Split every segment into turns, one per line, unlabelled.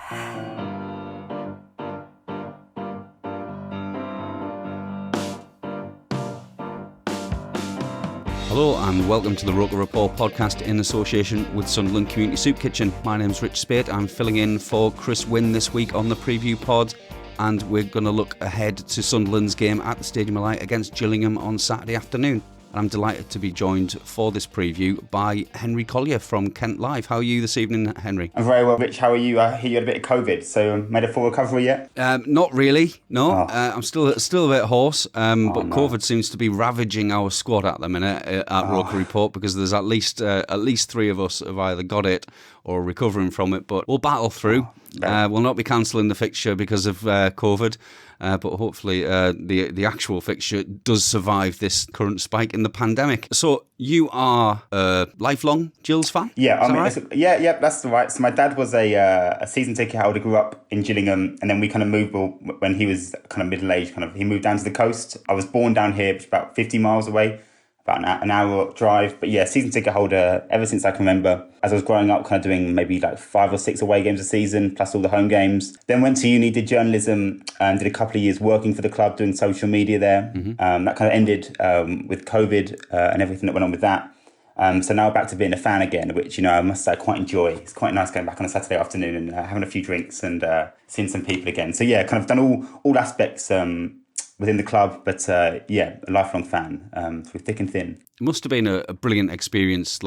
Hello and welcome to the ROKER RAPPORT podcast in association with Sunderland Community Soup Kitchen. My name's Rich Spate. I'm filling in for Chris Wynn this week on the preview pod, and we're going to look ahead to Sunderland's game at the Stadium of Light against Gillingham on Saturday afternoon. And I'm delighted to be joined for this preview by Henry Collier from Kent Live. How are you this evening, Henry?
I'm very well, Rich. How are you? I hear you had a bit of COVID, so made a full recovery yet?
Not really, no. I'm still a bit hoarse, but
no.
COVID seems to be ravaging our squad at the minute at ROKER Report, because there's at least three of us have either got it or recovering from it, but we'll battle through. We'll not be cancelling the fixture because of COVID. But hopefully the actual fixture does survive this current spike in the pandemic. So you are a lifelong Gills fan?
Yeah,
Right?
that's right. So my dad was a season ticket holder, grew up in Gillingham, and then we kind of moved when he was kind of middle-aged. He moved down to the coast. I was born down here, which is about 50 miles away, about an hour drive. But yeah, season ticket holder ever since I can remember. As I was growing up, kind of doing maybe like 5 or 6 away games a season, plus all the home games. Then went to uni, did journalism, and did a couple of years working for the club, doing social media there. Mm-hmm. That kind of ended with COVID and everything that went on with that. So now back to being a fan again, which, I must say I quite enjoy. It's quite nice going back on a Saturday afternoon and having a few drinks and seeing some people again. So yeah, kind of done all aspects within the club, but a lifelong fan through thick and thin.
It must have been a brilliant experience,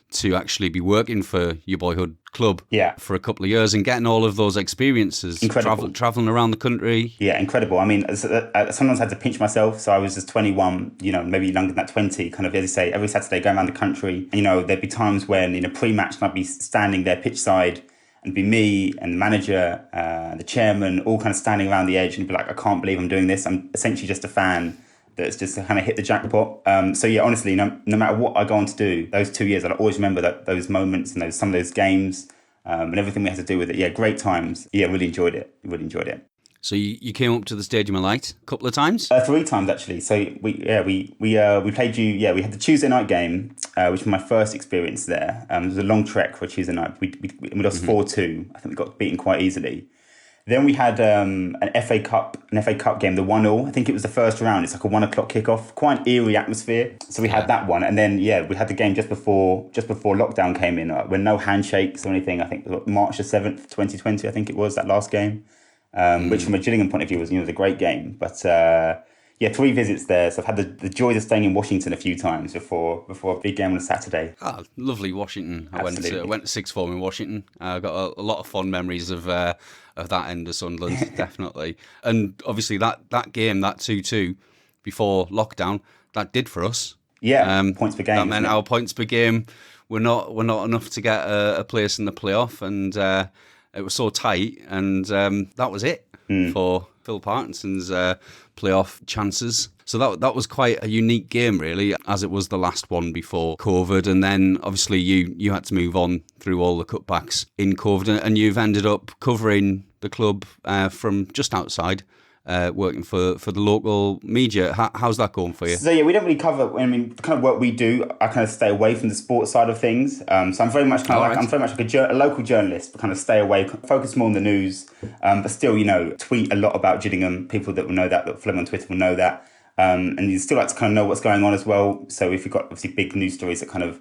to actually be working for your boyhood club for a couple of years and getting all of those experiences.
Incredible.
Traveling around the country.
Yeah, incredible. I mean, I sometimes had to pinch myself. So I was just 21, maybe younger than that, 20, kind of, as you say, every Saturday going around the country. There'd be times when, pre-match, I'd be standing there pitch side, and be me and the manager, the chairman, all kind of standing around the edge and be like, I can't believe I'm doing this. I'm essentially just a fan that's just kind of hit the jackpot. So yeah, honestly, no matter what I go on to do, those 2 years, I'll always remember those moments and some of those games and everything we had to do with it. Yeah, great times. Yeah, really enjoyed it.
So you came up to the Stadium of Light a couple of times? 3
times actually. So we played you. Yeah, we had the Tuesday night game, which was my first experience there. It was a long trek for a Tuesday night. We lost 4-2. I think we got beaten quite easily. Then we had an FA Cup game, the 1-1. I think it was the first round. It's like a 1 o'clock kickoff. Quite an eerie atmosphere. So we had that one, and then we had the game just before lockdown came in, when no handshakes or anything. I think March the 7th, 2020. I think it was that last game, which from a Gillingham point of view was a great game. But 3 visits there. So I've had the joy of staying in Washington a few times before a big game on a Saturday.
Ah, lovely Washington. I
Absolutely.
went to sixth form in Washington. I got a lot of fond memories of that end of Sunderland, definitely. And obviously that game, that 2-2 before lockdown, that did for us.
Yeah, points per game.
That meant our points per game were not enough to get a place in the playoff, and it was so tight, and that was it for Phil Parkinson's playoff chances. So that was quite a unique game, really, as it was the last one before COVID. And then, obviously, you had to move on through all the cutbacks in COVID, and you've ended up covering the club from just outside, working for the local media. How's that going for you?
So yeah, we don't really cover. The kind of work we do, I kind of stay away from the sports side of things. So I'm very much I'm very much like a local journalist, but kind of stay away, focus more on the news, but still, tweet a lot about Gillingham. People that will know that follow me on Twitter will know that. And you still like to kind of know what's going on as well. So if you've got obviously big news stories that kind of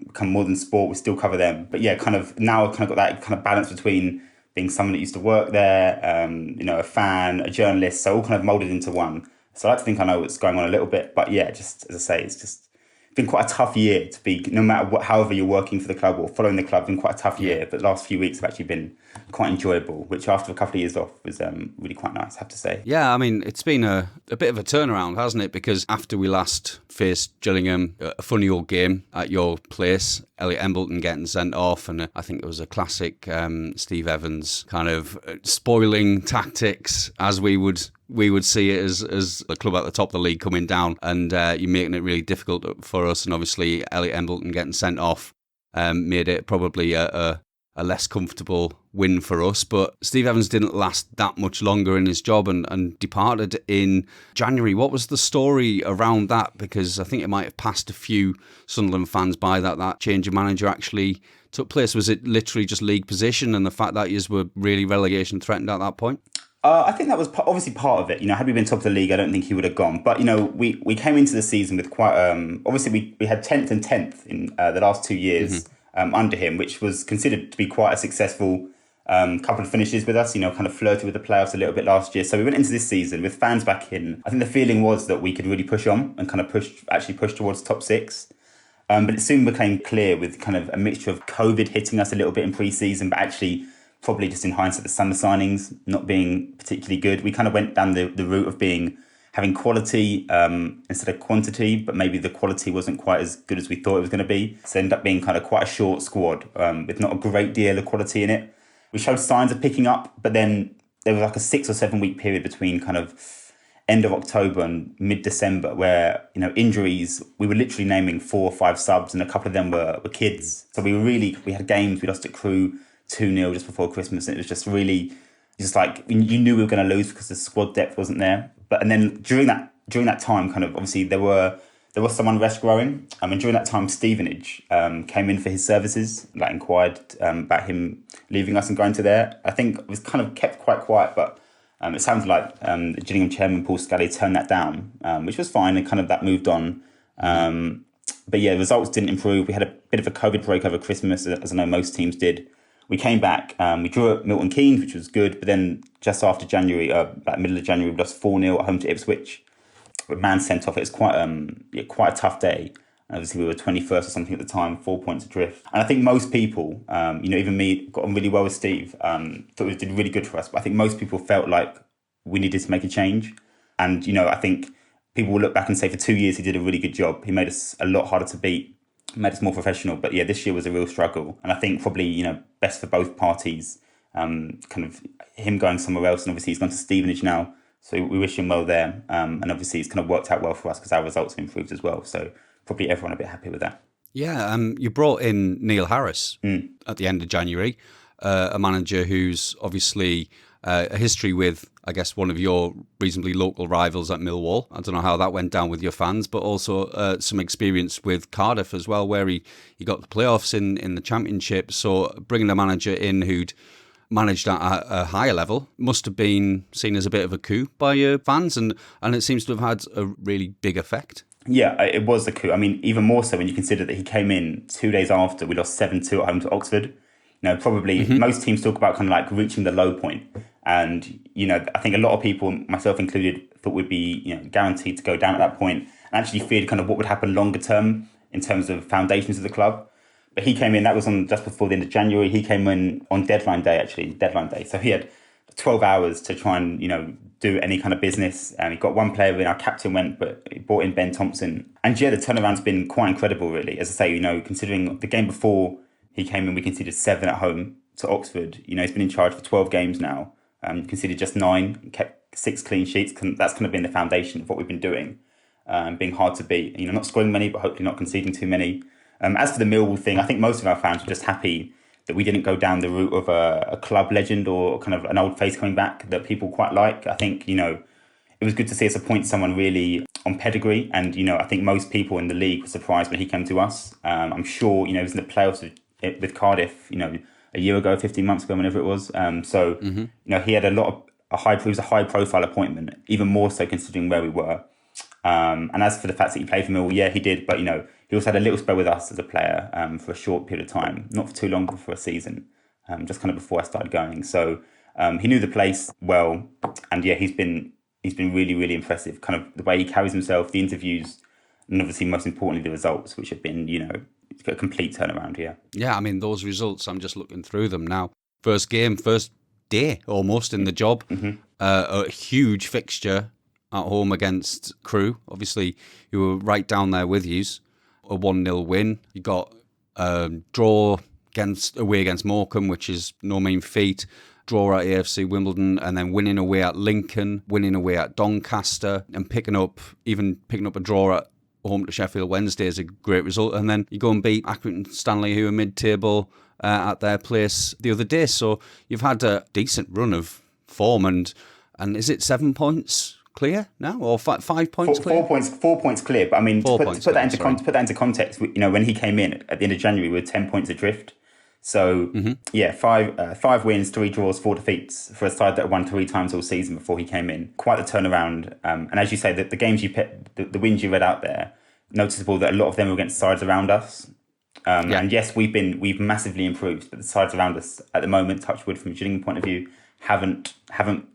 become more than sport, we still cover them. But yeah, kind of now I've kind of got that kind of balance between being someone that used to work there, a fan, a journalist, so all kind of molded into one. So I like to think I know what's going on a little bit. But yeah, just as I say, it's just been quite a tough year to be, no matter what, however you're working for the club or following the club, it's been quite a tough year. But the last few weeks have actually been quite enjoyable, which after a couple of years off was really quite nice, I have to say.
Yeah, I mean, it's been a bit of a turnaround, hasn't it? Because after we last faced Gillingham, a funny old game at your place, Elliot Embleton getting sent off, and I think it was a classic Steve Evans kind of spoiling tactics, as we would see it as a club at the top of the league coming down, and you're making it really difficult for us. And obviously, Elliot Embleton getting sent off made it probably a a less comfortable win for us. But Steve Evans didn't last that much longer in his job and departed in January. What was the story around that? Because I think it might have passed a few Sunderland fans by that change of manager actually took place. Was it literally just league position and the fact that you were really relegation threatened at that point?
I think that was obviously part of it. Had we been top of the league, I don't think he would have gone. But, we came into the season with quite... obviously, we had 10th and 10th in the last 2 years under him, which was considered to be quite a successful couple of finishes with us, kind of flirted with the playoffs a little bit last year. So we went into this season with fans back in. I think the feeling was that we could really push on and kind of push towards top 6. But it soon became clear with kind of a mixture of COVID hitting us a little bit in pre-season, but actually... probably just in hindsight, the summer signings not being particularly good. We kind of went down the route of having quality instead of quantity, but maybe the quality wasn't quite as good as we thought it was going to be. So it ended up being kind of quite a short squad with not a great deal of quality in it. We showed signs of picking up, but then there was like a 6 or 7 week period between kind of end of October and mid-December where, injuries, we were literally naming 4 or 5 subs and a couple of them were kids. So we had games, we lost at Crewe 2-0 just before Christmas, and it was just really like you knew we were going to lose because the squad depth wasn't there. And then during that time, kind of obviously there was some unrest growing. And during that time, Stevenage came in for his services, inquired about him leaving us and going to there. I think it was kind of kept quite quiet, but it sounds like the Gillingham chairman Paul Scally turned that down, which was fine, and kind of that moved on. But yeah, results didn't improve. We had a bit of a COVID break over Christmas, as I know most teams did. We came back, we drew at Milton Keynes, which was good, but then just after January, about middle of January, we lost 4-0 at home to Ipswich. With man sent off, it was quite a tough day. Obviously, we were 21st or something at the time, 4 points adrift. And I think most people, even me, got on really well with Steve, thought it did really good for us. But I think most people felt like we needed to make a change. And, I think people will look back and say for 2 years, he did a really good job. He made us a lot harder to beat. Made us more professional, but yeah, this year was a real struggle, and I think probably best for both parties. Kind of him going somewhere else, and obviously he's gone to Stevenage now, so we wish him well there. And obviously it's kind of worked out well for us because our results have improved as well. So probably everyone a bit happy with that.
Yeah, you brought in Neil Harris at the end of January, a manager who's obviously a history with, I guess, one of your reasonably local rivals at Millwall. I don't know how that went down with your fans, but also some experience with Cardiff as well, where he got the playoffs in the Championship. So bringing a manager in who'd managed at a higher level must have been seen as a bit of a coup by your fans, and it seems to have had a really big effect.
Yeah, it was a coup. I mean, even more so when you consider that he came in 2 days after we lost 7-2 at home to Oxford. Probably most teams talk about kind of like reaching the low point. And, I think a lot of people, myself included, thought we'd be, guaranteed to go down at that point, and actually feared kind of what would happen longer term in terms of foundations of the club. But he came in, that was on just before the end of January. He came in on deadline day. So he had 12 hours to try and, do any kind of business. And he got one player in, our captain went, but he brought in Ben Thompson. And yeah, the turnaround's been quite incredible, really. As I say, considering the game before he came in, we conceded 7 at home to Oxford. He's been in charge for 12 games now. Conceded just 9, kept 6 clean sheets. That's kind of been the foundation of what we've been doing, being hard to beat. Not scoring many, but hopefully not conceding too many. As for the Millwall thing, I think most of our fans were just happy that we didn't go down the route of a club legend or kind of an old face coming back that people quite like. I think, it was good to see us appoint someone really on pedigree. And, I think most people in the league were surprised when he came to us. I'm sure, he was in the playoffs with Cardiff, a year ago, 15 months ago, whenever it was. He had it was a high profile appointment, even more so considering where we were. And as for the fact that he played for Millwall, yeah, he did. But, he also had a little spell with us as a player for a short period of time, not for too long, but for a season, just kind of before I started going. So he knew the place well. And yeah, he's been really, really impressive. Kind of the way he carries himself, the interviews, and obviously most importantly, the results, which have been, a complete turnaround here.
Yeah, I mean, those results, I'm just looking through them now. First game, first day almost in the job. A huge fixture at home against Crewe. Obviously, you were right down there with yous. A 1-0 win. You got a draw away against Morecambe, which is no mean feat. Draw at AFC Wimbledon, and then winning away at Lincoln, winning away at Doncaster, and picking up a draw at home to Sheffield Wednesday is a great result. And then you go and beat Accrington Stanley, who are mid-table, at their place the other day. So you've had a decent run of form, and is it 7 points clear now, or 5 points clear?
4 points clear. But I mean, to put that into context, when he came in at the end of January, we were 10 points adrift. So five wins, 3 draws, 4 defeats for a side that had won 3 times all season before he came in. Quite the turnaround. And as you say, the games the wins you read out there, noticeable that a lot of them were against sides around us. And yes, we've massively improved, but the sides around us at the moment, touch wood from a Gillingham point of view, haven't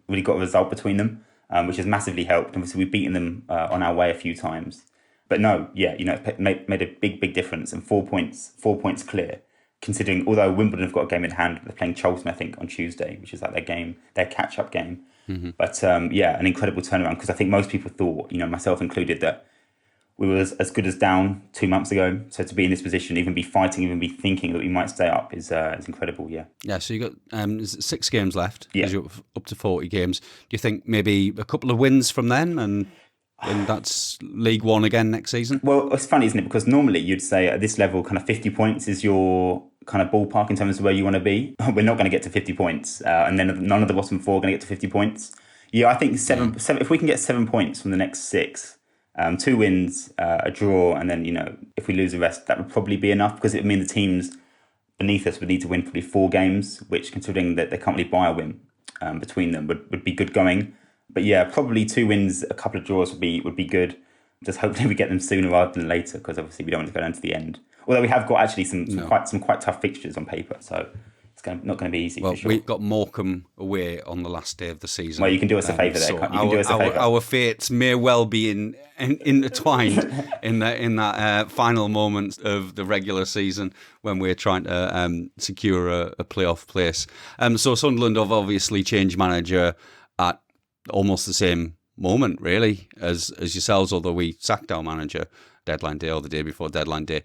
really got a result between them, which has massively helped. Obviously, we've beaten them on our way a few times, but it made a big difference. And 4 points clear, considering although Wimbledon have got a game in hand, they're playing Charlton, I think, on Tuesday, which is like their catch-up game. Mm-hmm. But an incredible turnaround, because I think most people thought, myself included, that we were as good as down 2 months ago. So to be in this position, even be fighting, even be thinking that we might stay up is incredible, yeah.
Yeah, so you got 6 games left, because you're up to 40 games. Do you think maybe a couple of wins from then, and that's League One again next season?
Well, it's funny, isn't it? Because normally you'd say at this level, kind of 50 points is your kind of ballpark in terms of where you want to be. We're not going to get to 50 points, and then none of the bottom 4 are going to get to 50 points. Yeah, I think seven. If we can get 7 points from the next 6, 2 wins, a draw, and then, if we lose the rest, that would probably be enough, because it would mean the teams beneath us would need to win probably 4 games, which, considering that they can't really buy a win between them, would be good going. But yeah, probably 2 wins, a couple of draws would be good. Just hopefully we get them sooner rather than later, because obviously we don't want to go down to the end. Although we have got actually some quite tough fixtures on paper, so it's not going to be easy. For sure.
We've got Morecambe away on the last day of the season.
Well, you can do us a favour there.
So our fates may well be intertwined in that final moment of the regular season when we're trying to secure a playoff place. So Sunderland have obviously changed manager at almost the same moment, really, as yourselves, although we sacked our manager deadline day or the day before deadline day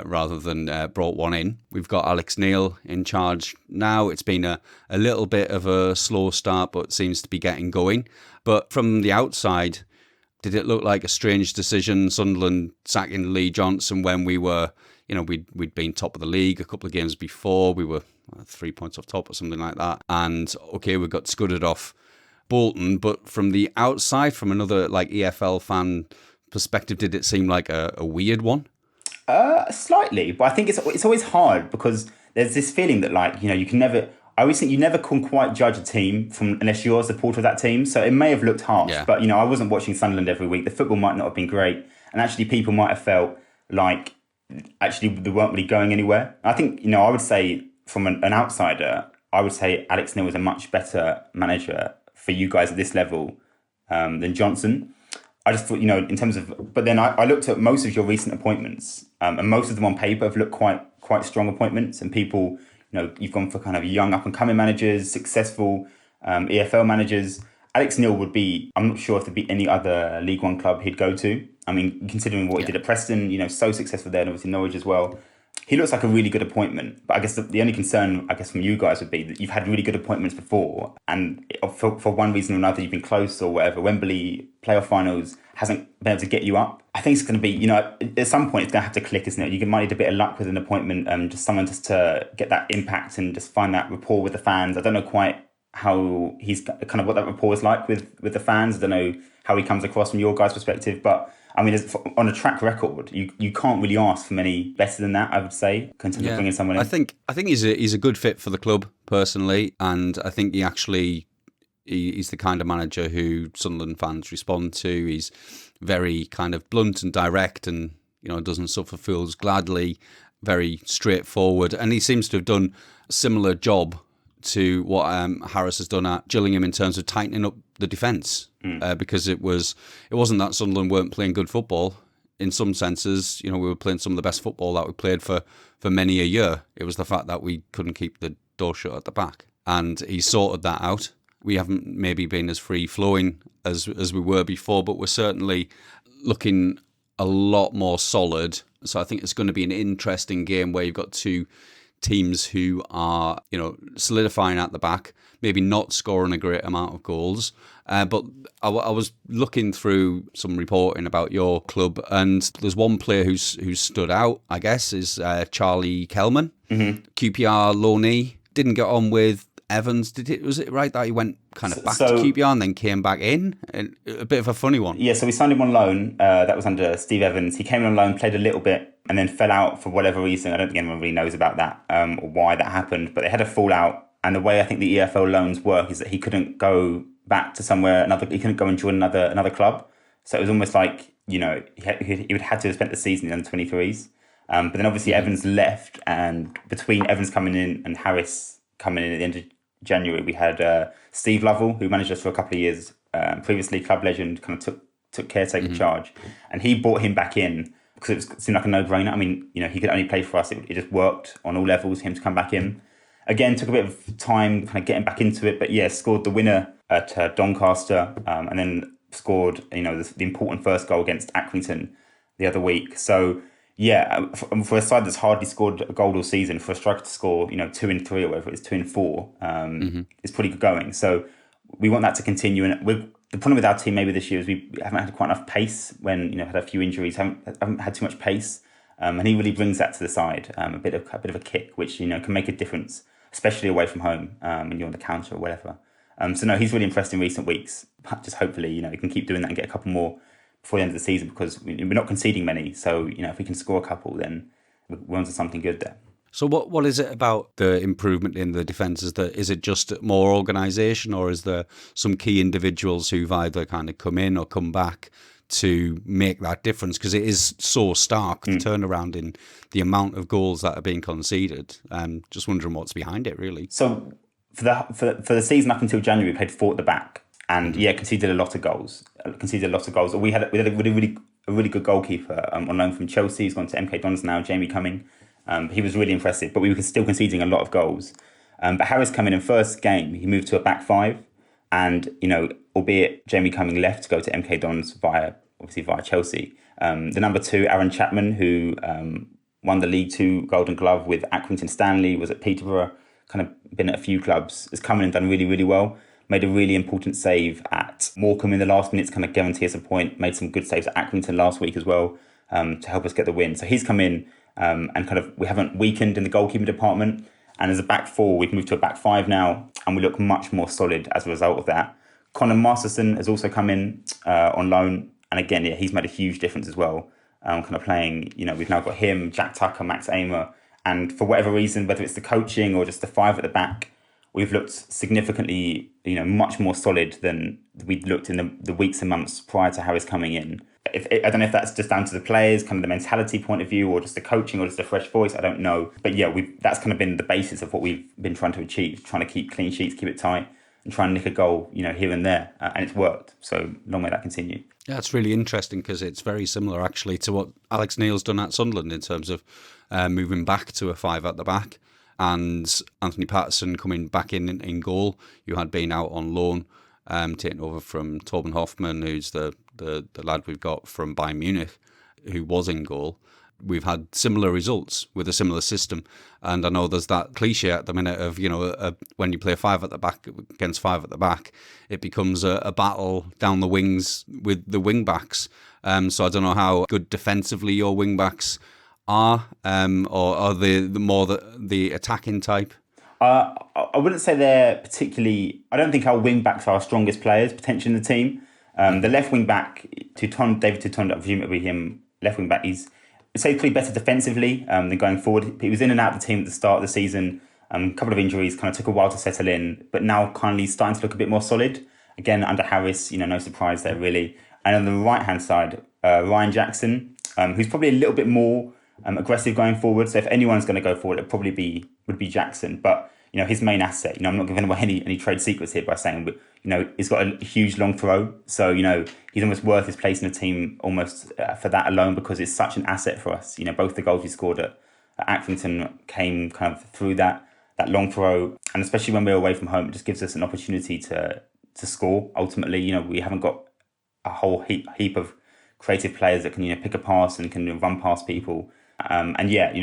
rather than brought one in. We've got Alex Neil in charge now. It's been a little bit of a slow start, but seems to be getting going. But from the outside, did it look like a strange decision, Sunderland sacking Lee Johnson, when we were, we'd been top of the league a couple of games before? We were 3 points off top or something like that. And okay, we got scudded off Bolton, but from the outside, from another EFL fan perspective, did it seem like a weird one?
Slightly, but I think it's always hard, because there's this feeling that you can never. I always think you never can quite judge a team unless you're a supporter of that team. So it may have looked harsh, but I wasn't watching Sunderland every week. The football might not have been great, and actually people might have felt like actually they weren't really going anywhere. I think I would say from an outsider, I would say Alex Neil was a much better manager for you guys at this level than Johnson. I just thought, in terms of, but then I looked at most of your recent appointments, and most of them on paper have looked quite strong appointments, and people, you've gone for kind of young up and coming managers, successful EFL managers. Alex Neil would be, I'm not sure if there'd be any other League One club he'd go to. I mean, considering what he did at Preston, so successful there, and obviously Norwich as well. He looks like a really good appointment, but I guess the only concern, from you guys would be that you've had really good appointments before, and for one reason or another you've been close or whatever. Wembley playoff finals hasn't been able to get you up. I think it's going to be, at some point it's going to have to click, isn't it? You might need a bit of luck with an appointment, just someone just to get that impact and just find that rapport with the fans. I don't know quite how he's kind of what that rapport is like with the fans. I don't know how he comes across from your guys' perspective, but I mean, on a track record, you can't really ask for many better than that, I would say, considering bringing someone in.
I think he's a good fit for the club, personally, and I think he's the kind of manager who Sunderland fans respond to. He's very kind of blunt and direct, and doesn't suffer fools gladly, very straightforward, and he seems to have done a similar job to what Harris has done at Gillingham in terms of tightening up the defence, because it wasn't that Sunderland weren't playing good football. In some senses, we were playing some of the best football that we played for many a year. It was the fact that we couldn't keep the door shut at the back, and he sorted that out. We haven't maybe been as free-flowing as we were before, but we're certainly looking a lot more solid. So I think it's going to be an interesting game where you've got 2 teams who are, solidifying at the back, maybe not scoring a great amount of goals. But I was looking through some reporting about your club, and there's one player who's stood out, I guess, is Charlie Kelman, QPR loanee. Didn't get on with Evans. Was it right that he went kind of back to QPR and then came back in? A bit of a funny one.
Yeah, so we signed him on loan. That was under Steve Evans. He came in on loan, played a little bit, and then fell out for whatever reason. I don't think anyone really knows about that or why that happened. But they had a fallout. And the way I think the EFL loans work is that he couldn't go back to somewhere he couldn't go and join another club. So it was almost like, he would have to have spent the season in the under 23s. But then obviously Evans left, and between Evans coming in and Harris coming in at the end of January, we had Steve Lovell, who managed us for a couple of years, previously club legend, kind of took caretaker charge, and he brought him back in because it seemed like a no-brainer. I mean, he could only play for us. It just worked on all levels, him to come back in. Again, took a bit of time kind of getting back into it, but yeah, scored the winner at Doncaster, and then scored, the important first goal against Accrington the other week. So yeah, for a side that's hardly scored a goal all season, for a striker to score, 2 in 3 or whatever it is, 2 in 4, it's pretty good going. So we want that to continue. And the problem with our team maybe this year is we haven't had quite enough pace when, had a few injuries, haven't had too much pace. And he really brings that to the side, a bit of a kick, which, can make a difference, especially away from home, when you're on the counter or whatever. So no, he's really impressed in recent weeks. Just hopefully, he can keep doing that and get a couple more before the end of the season, because we're not conceding many. So, if we can score a couple, then we're onto something good there.
So what is it about the improvement in the defence? Is it just more organisation, or is there some key individuals who've either kind of come in or come back to make that difference? Because it is so stark, the turnaround in the amount of goals that are being conceded. Just wondering what's behind it, really.
So for the season up until January, we played 4 at the back, and conceded a lot of goals. We had a really good goalkeeper on loan from Chelsea. He's gone to MK Dons now, Jamie Cumming. He was really impressive, but we were still conceding a lot of goals. But Harris coming in first game, he moved to a back 5, and albeit Jamie Cumming left to go to MK Dons via Chelsea. The number 2, Aaron Chapman, who won the League 2 Golden Glove with Accrington Stanley, was at Peterborough, kind of been at a few clubs, has come in and done really, really well. Made a really important save at Morecambe in the last minutes, kind of guarantee us a point. Made some good saves at Accrington last week as well, to help us get the win. So he's come in, and kind of we haven't weakened in the goalkeeping department. And as a back 4, we've moved to a back 5 now, and we look much more solid as a result of that. Conor Masterson has also come in on loan, and again, yeah, he's made a huge difference as well. Kind of playing, we've now got him, Jack Tucker, Max Amer, and for whatever reason, whether it's the coaching or just the 5 at the back, we've looked significantly, much more solid than we'd looked in the weeks and months prior to Harris coming in. I don't know if that's just down to the players, kind of the mentality point of view, or just the coaching, or just a fresh voice. I don't know. But yeah, that's kind of been the basis of what we've been trying to achieve, trying to keep clean sheets, keep it tight, and try and nick a goal, here and there. And it's worked. So long may that continue.
Yeah, it's really interesting because it's very similar actually to what Alex Neil's done at Sunderland in terms of moving back to a 5 at the back. And Anthony Patterson coming back in goal, who had been out on loan, taking over from Torben Hoffmann, who's the lad we've got from Bayern Munich, who was in goal. We've had similar results with a similar system. And I know there's that cliche at the minute of, when you play 5 at the back against 5 at the back, it becomes a battle down the wings with the wing backs. So I don't know how good defensively your wing backs are, or are they more the attacking type?
I wouldn't say they're particularly. I don't think our wing backs are our strongest players potentially in the team. The left wing back, David Tuton, I presume it'll be him. Left wing back, I'd say pretty better defensively than going forward. He was in and out of the team at the start of the season. A couple of injuries, kind of took a while to settle in, but now kindly starting to look a bit more solid. Again, under Harris, no surprise there really. And on the right hand side, Ryan Jackson, who's probably a little bit more aggressive going forward. So if anyone's going to go forward, it probably would be Jackson. But his main asset. I'm not giving away any trade secrets here by saying, but he's got a huge long throw. So he's almost worth his place in the team almost for that alone, because it's such an asset for us. Both the goals we scored at Accrington came kind of through that long throw, and especially when we're away from home, it just gives us an opportunity to score. Ultimately, we haven't got a whole heap of creative players that can pick a pass and can run past people. And yeah,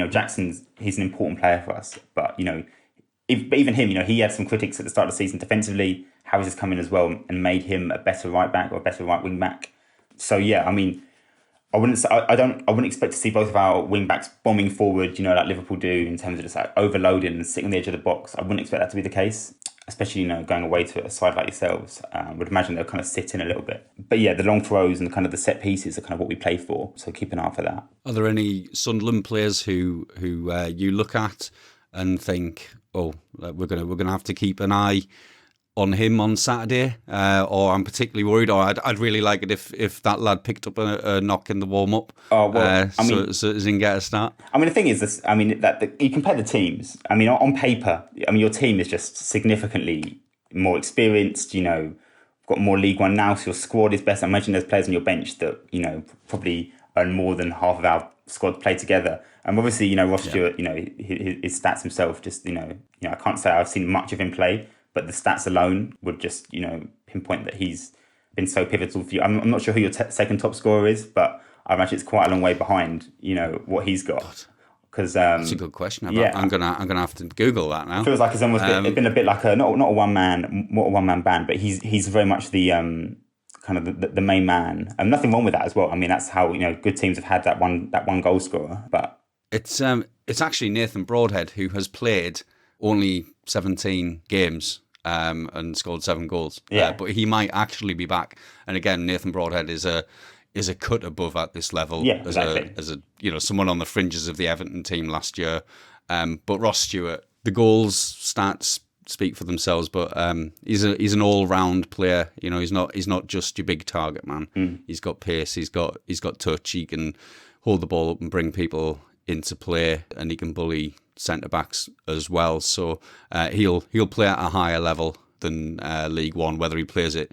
he's an important player for us. But, but even him, he had some critics at the start of the season defensively. Harris has come in as well and made him a better right back or a better right wing back. So yeah, I mean, I wouldn't expect to see both of our wing backs bombing forward, like Liverpool do, in terms of just like overloading and sitting on the edge of the box. I wouldn't expect that to be the case, especially going away to a side like yourselves. Would imagine they'll kind of sit in a little bit. But yeah, the long throws and kind of the set pieces are kind of what we play for. So keep an eye for that.
Are there any Sunderland players who you look at and think, oh, we're gonna have to keep an eye on him on Saturday, or I'm particularly worried, or I'd really like it if that lad picked up a knock in the warm up.
Oh well,
so he can get a start.
I mean, the thing is, you compare the teams. I mean, on paper, your team is just significantly more experienced. Got more League One now, so your squad is best. I imagine there's players on your bench that probably earn more than half of our squad play together. And obviously, Ross Stewart, his stats himself, just I can't say I've seen much of him play. But the stats alone would just, pinpoint that he's been so pivotal for you. I'm not sure who your second top scorer is, but I imagine it's quite a long way behind, what he's got. Because
that's a good question. I'm gonna have to Google that now.
It feels like it's almost been a bit like not a one man band, but he's very much the kind of the main man. And nothing wrong with that as well. I mean, that's how good teams have had that one goal scorer. But
it's actually Nathan Broadhead who has played only 17 games. And scored 7 goals.
Yeah.
But he might actually be back. And again, Nathan Broadhead is a cut above at this level.
Yeah, exactly.
As a someone on the fringes of the Everton team last year. But Ross Stewart, the goals stats speak for themselves. But he's an all round player. He's not just your big target man. He's got pace. He's got touch. He can hold the ball up and bring people into play, and he can bully centre backs as well. So he'll play at a higher level than League One. Whether he plays it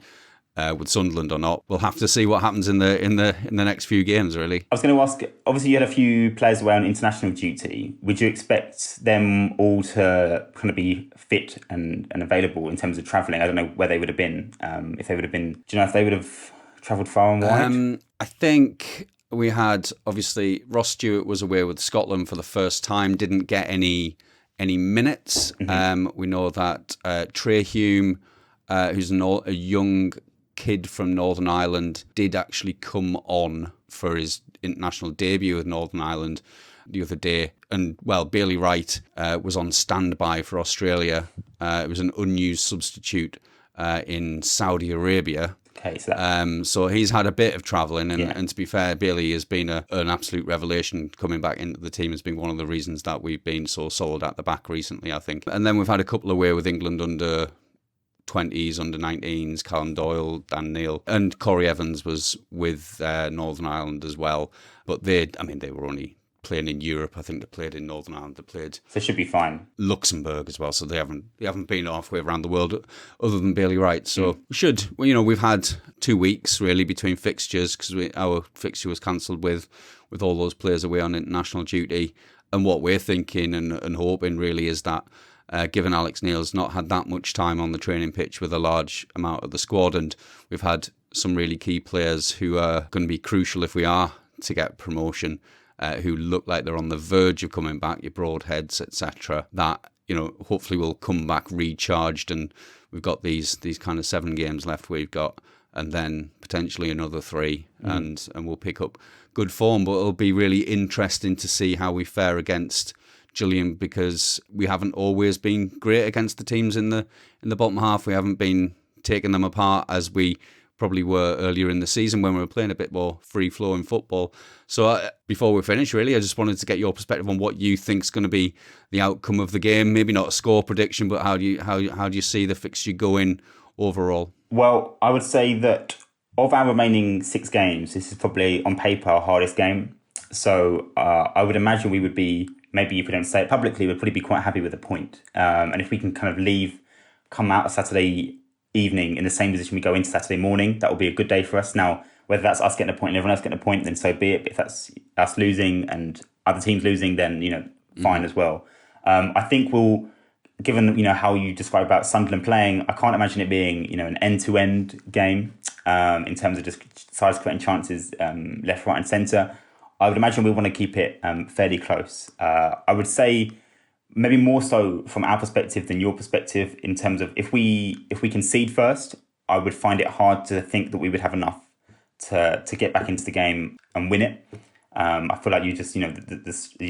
with Sunderland or not, we'll have to see what happens in the next few games. Really,
I was going to ask. Obviously, you had a few players away on international duty. Would you expect them all to kind of be fit and available in terms of travelling? I don't know where they would have been. If they would have been, do you know if they would have travelled far and wide?
I think. We had, obviously, Ross Stewart was away with Scotland for the first time, didn't get any minutes. Mm-hmm. We know that Trey Hume, who's a young kid from Northern Ireland, did actually come on for his international debut with Northern Ireland the other day. And, Bailey Wright was on standby for Australia. It was an unused substitute in Saudi Arabia.
Okay,
so he's had a bit of travelling, and to be fair, Bailey has been an absolute revelation coming back into the team. Has been one of the reasons that we've been so solid at the back recently, I think. And then we've had a couple away with England under 20s, under 19s, Callum Doyle, Dan Neil, and Corey Evans was with Northern Ireland as well. But they were only playing in Europe. I think they played in Northern Ireland. They played.
So it should be fine.
Luxembourg as well. So they haven't been halfway around the world other than Bailey Wright. So we should. We've had 2 weeks really between fixtures because our fixture was cancelled with all those players away on international duty. And what we're thinking and hoping really is that given Alex Neil's not had that much time on the training pitch with a large amount of the squad, and we've had some really key players who are going to be crucial if we are to get promotion. Who look like they're on the verge of coming back, your Broadheads, etc. That hopefully will come back recharged, and we've got these kind of 7 games left. We've got, and then potentially another 3, and we'll pick up good form. But it'll be really interesting to see how we fare against Gillingham because we haven't always been great against the teams in the bottom half. We haven't been taking them apart as we probably were earlier in the season when we were playing a bit more free-flowing football. So before we finish, really, I just wanted to get your perspective on what you think is going to be the outcome of the game. Maybe not a score prediction, but how do you see the fixture going overall?
Well, I would say that of our remaining 6 games, this is probably on paper our hardest game. So I would imagine we would be, maybe if we don't say it publicly, we'd probably be quite happy with a point. And if we can kind of come out of Saturday evening in the same position we go into Saturday morning, that will be a good day for us. Now, whether that's us getting a point and everyone else getting a point, then so be it. If that's us losing and other teams losing, then fine as well. I think we'll, given how you describe about Sunderland playing, I can't imagine it being an end-to-end game in terms of just sides creating chances left, right, and centre. I would imagine we want to keep it fairly close. I would say maybe more so from our perspective than your perspective, in terms of if we concede first, I would find it hard to think that we would have enough to get back into the game and win it. I feel like you just, you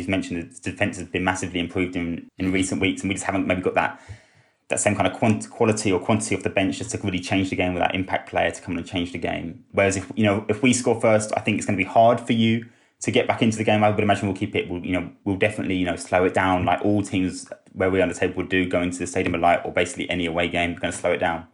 mentioned the defence has been massively improved in recent weeks, and we just haven't maybe got that same kind of quality or quantity of the bench just to really change the game with that impact player to come and change the game. Whereas if we score first, I think it's going to be hard for you to get back into the game. I would imagine we'll keep it. We'll definitely slow it down, like all teams where we're on the table would do, going to the Stadium of Light or basically any away game. We're going to slow it down.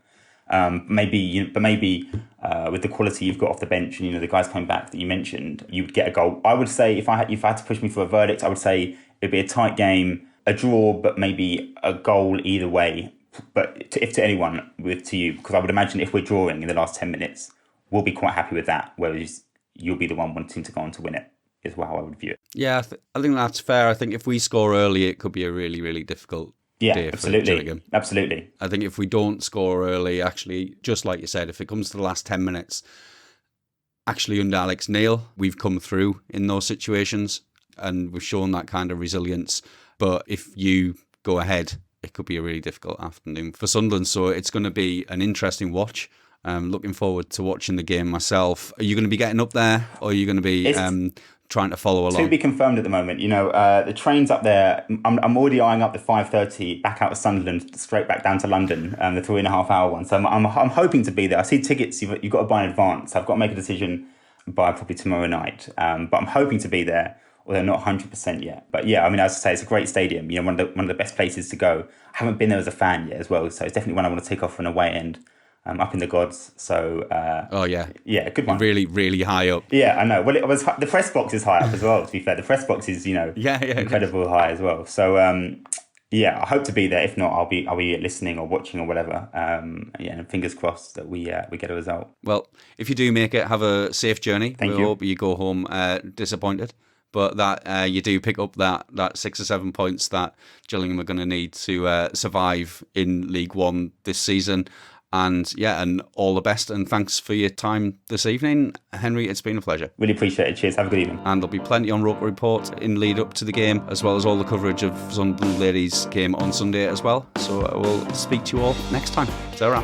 Maybe with the quality you've got off the bench and the guys coming back that you mentioned, you would get a goal. I would say if I had to push me for a verdict, I would say it'd be a tight game, a draw, but maybe a goal either way. But if to anyone, to you, because I would imagine if we're drawing in the last 10 minutes, we'll be quite happy with that. Whereas you'll be the one wanting to go on to win it, is how I would view it.
Yeah, I think that's fair. I think if we score early, it could be a really, really difficult day for Gillingham.
Absolutely.
I think if we don't score early, actually, just like you said, if it comes to the last 10 minutes, actually under Alex Neil, we've come through in those situations and we've shown that kind of resilience. But if you go ahead, it could be a really difficult afternoon for Sunderland. So it's going to be an interesting watch. Looking forward to watching the game myself. Are you going to be getting up there, or are you going to be trying to follow along?
To be confirmed at the moment. The train's up there. I'm already eyeing up the 5:30 back out of Sunderland, straight back down to London, the 3.5 hour one. So I'm hoping to be there. I see tickets you've got to buy in advance. I've got to make a decision by probably tomorrow night. But I'm hoping to be there, although not 100% yet. But yeah, I mean, as I say, it's a great stadium. One of the best places to go. I haven't been there as a fan yet as well, so it's definitely one I want to take off on a away end. Up in the gods, so good one.
Really, really high up.
Yeah, I know. Well, it was the press box is high up as well. To be fair, the press box is incredible high as well. So I hope to be there. If not, I'll be listening or watching or whatever. And fingers crossed that we get a result.
Well, if you do make it, have a safe journey.
Thank you.
We hope you go home disappointed, but that you do pick up that 6 or 7 points that Gillingham are going to need to survive in League One this season. And all the best, and thanks for your time this evening, Henry. It's been a pleasure.
Really appreciate it. Cheers. Have a good evening.
And there'll be plenty on ROKER Report in lead up to the game, as well as all the coverage of Sunderland ladies game on Sunday as well. So we'll speak to you all next time. Ta-ra.